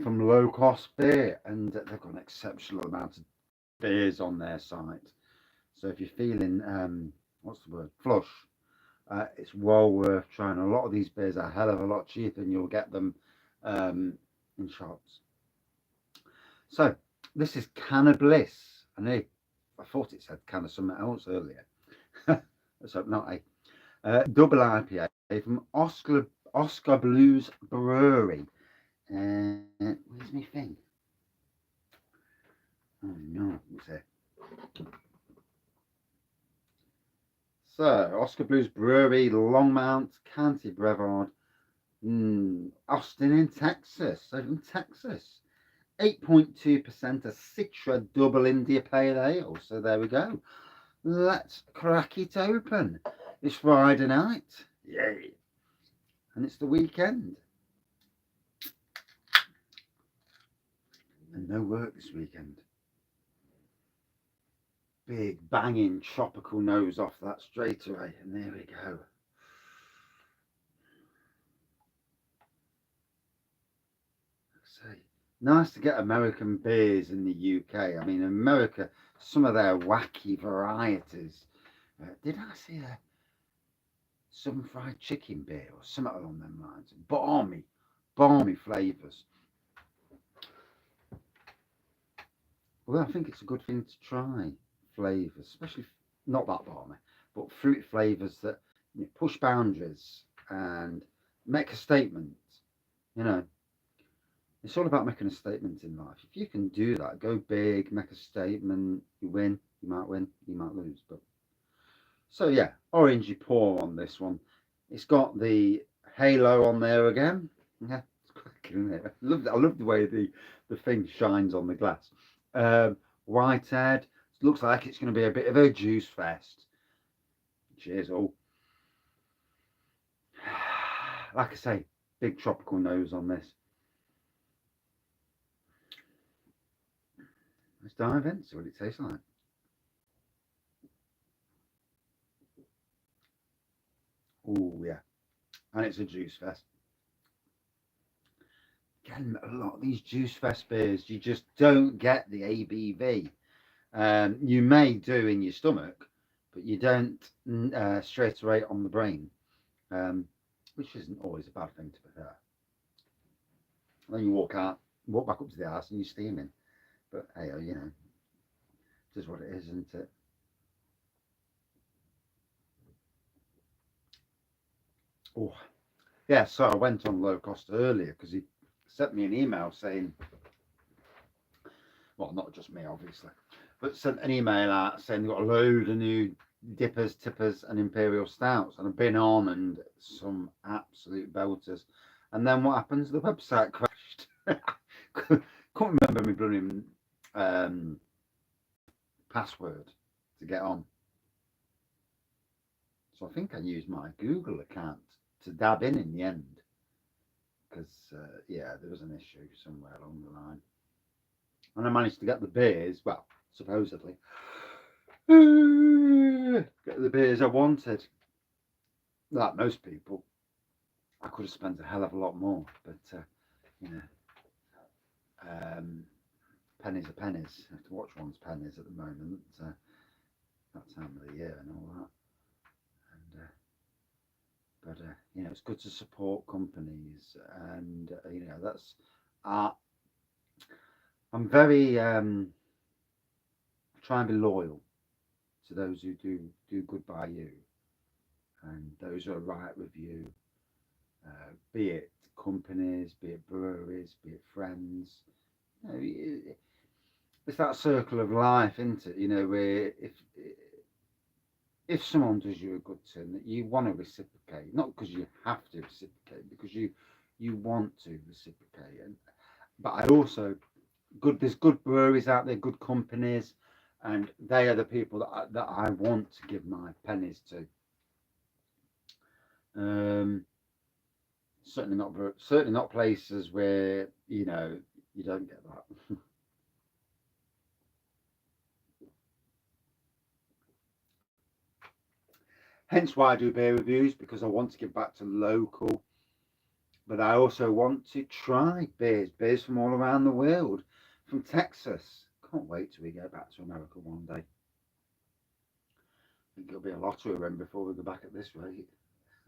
from low cost beer, and they've got an exceptional amount of beers on their site. So if you're feeling what's the word, flush, it's well worth trying. A lot of these beers are a hell of a lot cheaper than you'll get them in shops. So this is Can-O-Bliss. I thought it said can of something else earlier. So not a double IPA from Oskar Blues Brewery. Where's my thing? Oh no, what's it? So Oskar Blues Brewery, Longmont, County Brevard, Austin in Texas. So from Texas. 8.2% a Citra Double India Pale Ale. So there we go. Let's crack it open. It's Friday night. Yay. And it's the weekend. And no work this weekend. Big banging tropical nose off that straight away. And there we go. Nice to get American beers in the UK. I mean, America, some of their wacky varieties. Did I see some fried chicken beer or something along them lines? Balmy flavours. Well, I think it's a good thing to try flavours, especially not that balmy, but fruit flavours that push boundaries and make a statement. You know, it's all about making a statement in life. If you can do that, go big, make a statement, you win, you might lose. But so yeah, orangey pour on this one. It's got the halo on there again. Yeah, it's cracking, isn't it? I love the way the thing shines on the glass. Whitehead. Looks like it's going to be a bit of a juice fest. Cheers all. Like I say, big tropical nose on this. Let's dive in, see what it tastes like. Oh yeah, and it's a juice fest. Again, a lot of these juice fest beers, you just don't get the ABV. You may do in your stomach, but you don't straight away on the brain, which isn't always a bad thing to be fair. Then you walk back up to the house and you're steaming. But hey, it is what it is, isn't it? Oh, yeah. So I went on low cost earlier because he sent me an email saying, well, not just me, obviously, but sent an email out saying they've got a load of new dippers, tippers, and imperial stouts, and I've been on and some absolute belters. And then what happens? The website crashed. Couldn't remember my bloody password to get on. So I think I used my Google account to dab in the end. Because, yeah, there was an issue somewhere along the line. And I managed to get the beers, well, supposedly, get the beers I wanted. Like most people, I could have spent a hell of a lot more. But, you know, pennies are pennies. You have to watch one's pennies at the moment. That time of the year and all that. And but it's good to support companies, and that's I'm very try and be loyal to those who do good by you, and those who are right with you, be it companies, be it breweries, be it friends. It's that circle of life, isn't it? Where if someone does you a good turn, that you want to reciprocate, not because you have to reciprocate, because you want to reciprocate. But I also there's good breweries out there, good companies, and they are the people that I want to give my pennies to. Certainly not places where you don't get that. Hence why I do beer reviews, because I want to give back to local But I also want to try beers from all around the world, from Texas. Can't wait till we go back to America one day. I think it'll be a lottery run before we go back at this rate.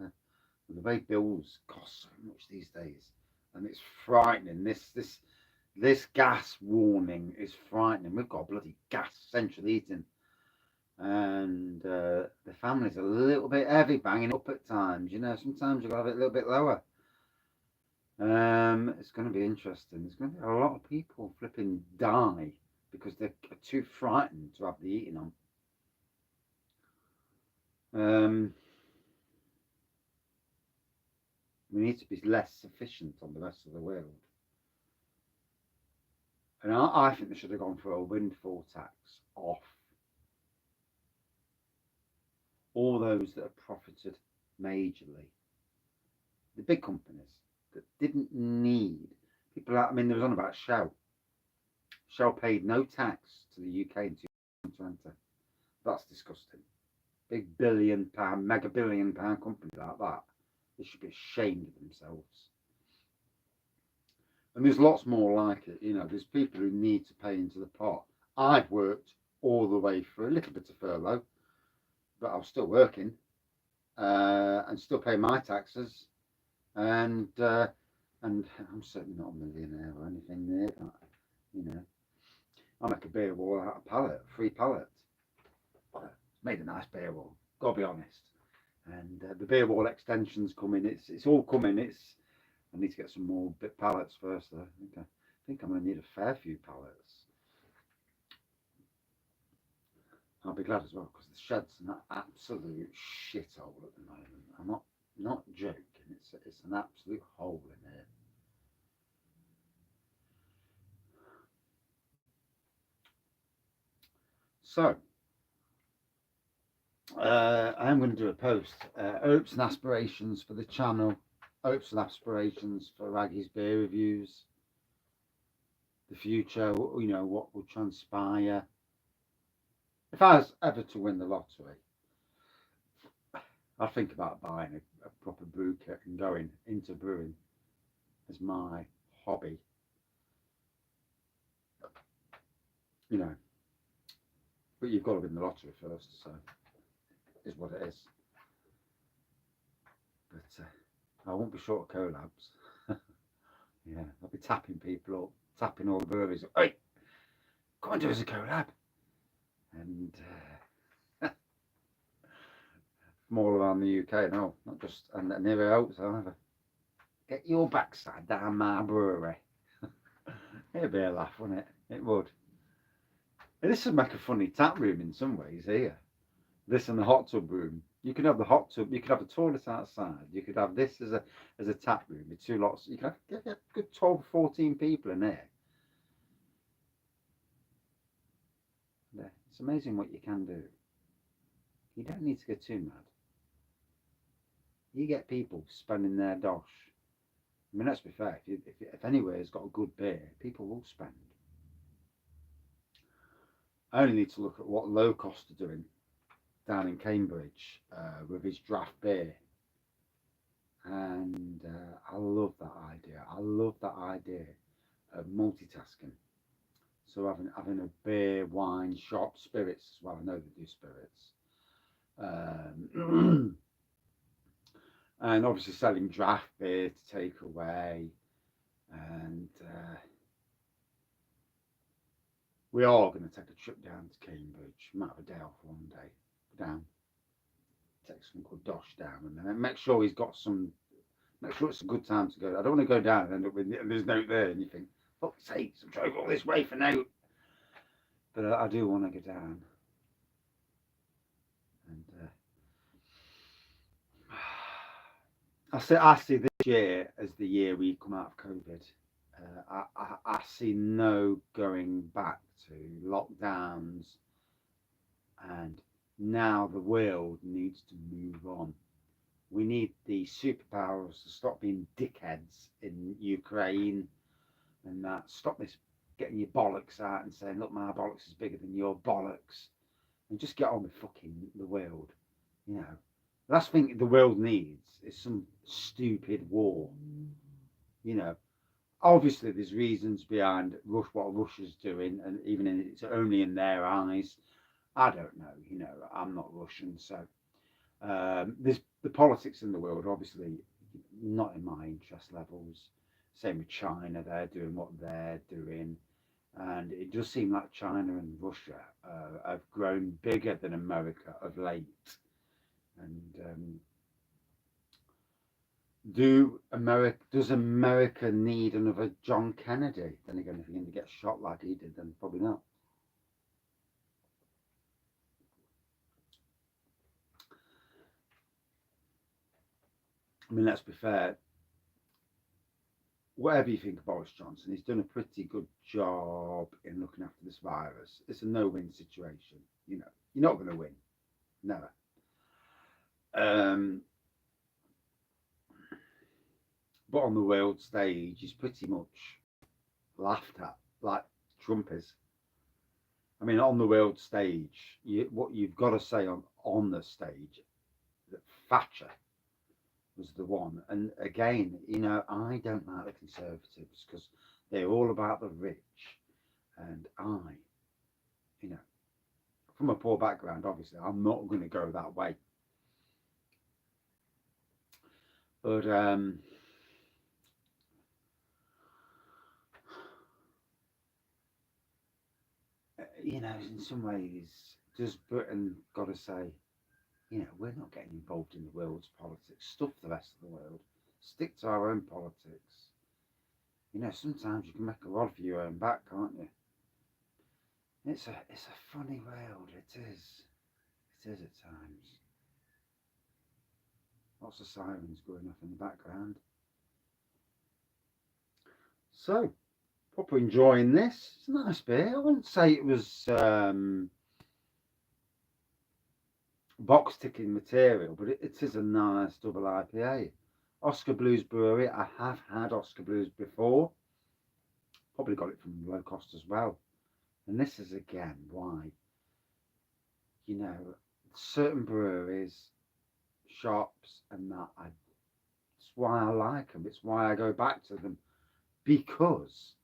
The way bills cost so much these days, and it's frightening. This gas warning is frightening. We've got bloody gas central heating, and the family's a little bit heavy, banging up at times. You know, sometimes you'll have it a little bit lower. It's going to be interesting. There's going to be a lot of people flipping die because they're too frightened to have the heating on. We need to be less efficient on the rest of the world. And I think they should have gone for a windfall tax off all those that have profited majorly. The big companies that didn't need people. I mean, there was on about Shell. Shell paid no tax to the UK in 2020. That's disgusting. Big £1 billion, mega £1 billion company like that. They should be ashamed of themselves. And there's lots more like it. You know, there's people who need to pay into the pot. I've worked all the way through a little bit of furlough, but I was still working and still paying my taxes. And I'm certainly not a millionaire or anything near that. You know, I make a beer wall out of pallet, 3 pallets. Made a nice beer wall, gotta be honest. And the beer wall extensions coming. It's all coming. I need to get some more bit pallets first though. I think I'm going to need a fair few pallets. I'll be glad as well because the shed's an absolute shithole at the moment. I'm not joking. It's an absolute hole in here. So I'm going to do a post. Hopes and aspirations for the channel. Hopes and aspirations for Wraggys beer reviews. The future, you know, what will transpire. If I was ever to win the lottery, I'd think about buying a proper brew kit and going into brewing as my hobby. You know, but you've got to win the lottery first, so is what it is. But I won't be short of collabs. Yeah, I'll be tapping people up, tapping all the breweries. Hey, come and do us a collab. And from all around the UK, no, not just, and never else either. Get your backside down my brewery. It'd be a laugh, wouldn't it? It would. And this would make a funny tap room in some ways here. This and the hot tub room. You could have the hot tub. You could have the toilet outside. You could have this as a tap room with 2 lots. You could have a good 12, 14 people in there. Yeah, it's amazing what you can do. You don't need to get too mad. You get people spending their dosh. I mean, let's be fair. If anywhere's got a good beer, people will spend. I only need to look at what Low Cost are doing down in Cambridge with his draft beer. And I love that idea. I love that idea of multitasking. So having a beer, wine, shop, spirits as well. I know they do spirits. And obviously selling draft beer to take away. And we are going to take a trip down to Cambridge. Might have a day off one day. Down. Take some good dosh down and then make sure he's got some. Make sure it's a good time to go. I don't want to go down and end up with there's no there and you think, fuck's sake, I'm drove all this way for now. But I do want to go down. And I see this year as the year we come out of COVID. I see no going back to lockdowns, and now the world needs to move on. We need the superpowers to stop being dickheads in Ukraine and that. Stop this getting your bollocks out and saying, look, my bollocks is bigger than your bollocks. And just get on with fucking the world. You know, the last thing the world needs is some stupid war. You know, obviously there's reasons behind what Russia's doing, and even if it's only in their eyes, I don't know. You know, I'm not Russian, so there's the politics in the world. Obviously, not in my interest levels. Same with China; they're doing what they're doing, and it does seem like China and Russia have grown bigger than America of late. And does America need another John Kennedy? Then again, if you're going to get shot like he did, then probably not. I mean, let's be fair. Whatever you think of Boris Johnson, he's done a pretty good job in looking after this virus. It's a no-win situation. You know, you're not going to win, never. Um, but on the world stage, he's pretty much laughed at, like Trump is. I mean, on the world stage, what you've got to say on the stage that Thatcher was the one. And again, you know, I don't like the Conservatives because they're all about the rich. And you know, from a poor background, obviously, I'm not going to go that way. But you know, in some ways, does Britain got to say, you know, we're not getting involved in the world's politics. Stuff the rest of the world. Stick to our own politics. You know, sometimes you can make a rod for your own back, can't you? It's a funny world. It is. It is at times. Lots of sirens going off in the background. So, proper enjoying this. It's a nice beer. I wouldn't say it was box ticking material, but it is a nice double IPA. Oskar Blues Brewery. I have had Oskar Blues before. Probably got it from low cost as well. And this is again why, you know, certain breweries, shops, and that. It's why I like them. It's why I go back to them, because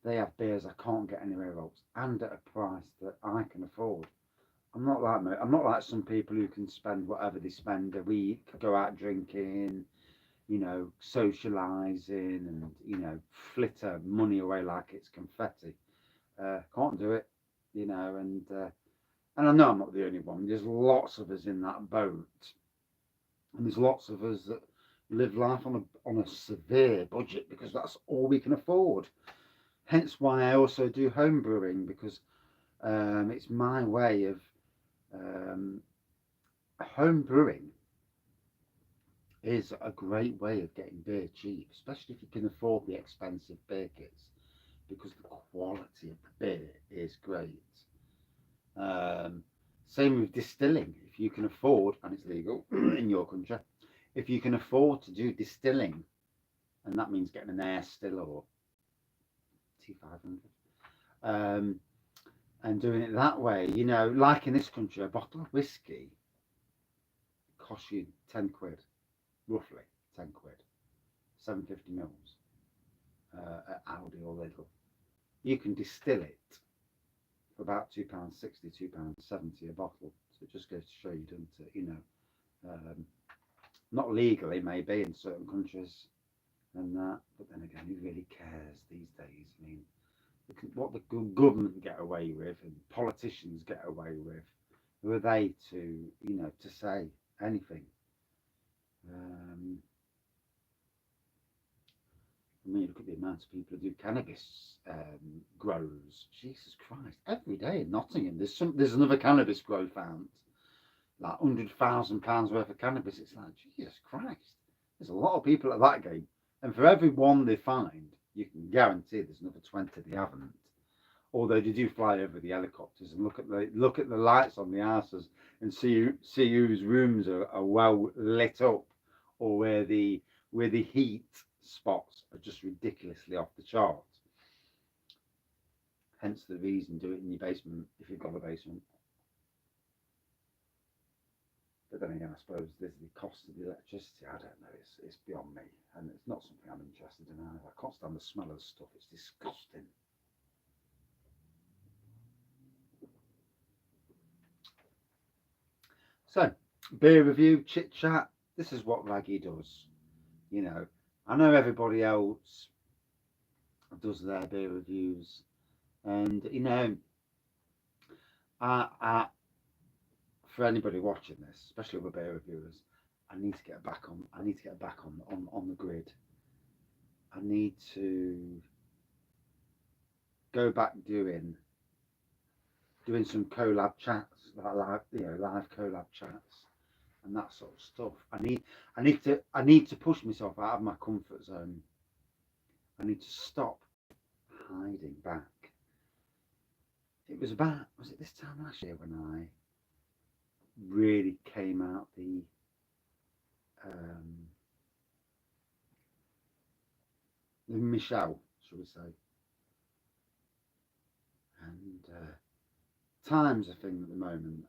they have beers I can't get anywhere else and at a price that I can afford. I'm not like some people who can spend whatever they spend a week, go out drinking, you know, socialising, and you know, flitter money away like it's confetti. Can't do it, you know, and I know I'm not the only one. There's lots of us in that boat, and there's lots of us that live life on a severe budget because that's all we can afford. Hence why I also do home brewing, because it's my way of um, home brewing is a great way of getting beer cheap, especially if you can afford the expensive beer kits, because the quality of the beer is great. Um, Same with distilling. If you can afford, and it's legal in your country, if you can afford to do distilling, and that means getting an air still or T500, and doing it that way, you know, like in this country, a bottle of whiskey costs you 10 quid, roughly 10 quid, 750 mils at Aldi or Lidl. You can distill it for about £2.60, £2.70 a bottle. So it just goes to show you, doesn't it? You know, not legally maybe in certain countries and that, but then again, who really cares these days? I mean, what the government get away with and politicians get away with, who are they to, you know, to say anything? I mean, look at the amount of people who do cannabis grows. Jesus Christ! Every day in Nottingham, there's another cannabis grow found, like £100,000 worth of cannabis. It's like, Jesus Christ! There's a lot of people at that game, and for every one they find, you can guarantee there's another 20 they haven't. Although they do fly over the helicopters and look at the lights on the houses and see whose rooms are well lit up, or where the heat spots are just ridiculously off the chart. Hence the reason, do it in your basement if you've got a basement. But then again, I suppose there's the cost of the electricity. I don't know. It's beyond me, and it's not something I'm interested in either. I can't stand the smell of the stuff. It's disgusting. So, beer review, chit chat. This is what Wraggy does. You know, I know everybody else does their beer reviews, and you know, for anybody watching this, especially with beer reviewers, I need to get back on. I need to get back on the grid. I need to go back doing some collab chats, like live collab chats and that sort of stuff. I need to push myself out of my comfort zone. I need to stop hiding back. Was it this time last year when I really came out the Michelle, shall we say? And time's a thing at the moment,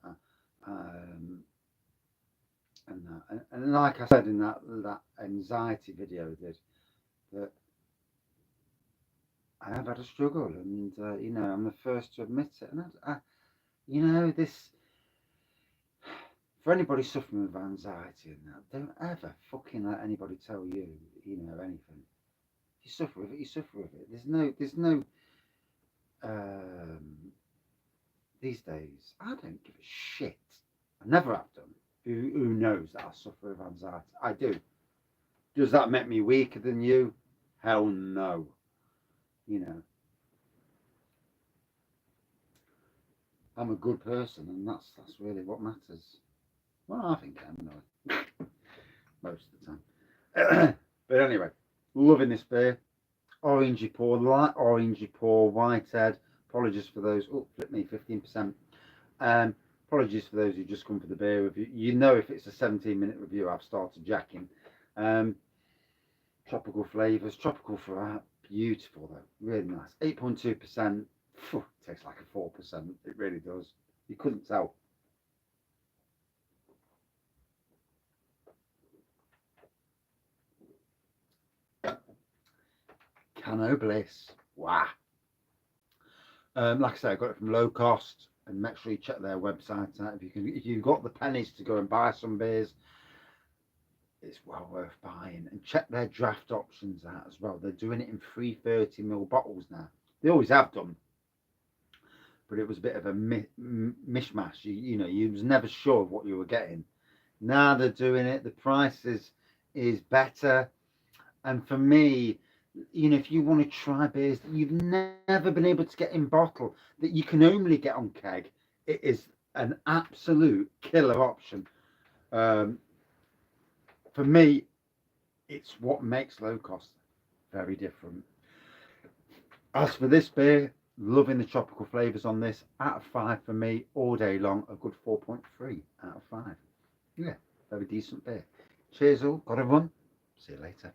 and like I said in that anxiety video I did, that I have had a struggle, and you know, I'm the first to admit it. And you know, this, for anybody suffering with anxiety and that, don't ever fucking let anybody tell you, you know, anything. If you suffer with it, you suffer with it. There's no. These days, I don't give a shit. I never have done. Who knows that I suffer with anxiety? I do. Does that make me weaker than you? Hell no. You know, I'm a good person, and that's really what matters. Well, I think I am anyway. Most of the time. But anyway, loving this beer. Orangey pour, light orangey pour, whitehead. Apologies for those. Oh, flip me, 15%. Apologies for those who just come for the beer review. You know, if it's a 17-minute review, I've started jacking. Tropical flavours, tropical fruit, beautiful though, really nice. 8.2%. Tastes like a 4%. It really does. You couldn't tell. Can-O-Bliss. Wow. Like I say, I got it from Low Cost, and make sure you check their website out. If you've got the pennies to go and buy some beers, it's well worth buying. And check their draft options out as well. They're doing it in 330ml bottles now. They always have done, but it was a bit of a mishmash. You know, you was never sure what you were getting. Now they're doing it. The price is better, and for me, you know, if you want to try beers that you've never been able to get in bottle, that you can only get on keg, it is an absolute killer option. For me, it's what makes Low Cost very different. As for this beer, loving the tropical flavours on this. Out of 5 for me, all day long, a good 4.3 out of 5. Yeah, very decent beer. Cheers all, got to run. See you later.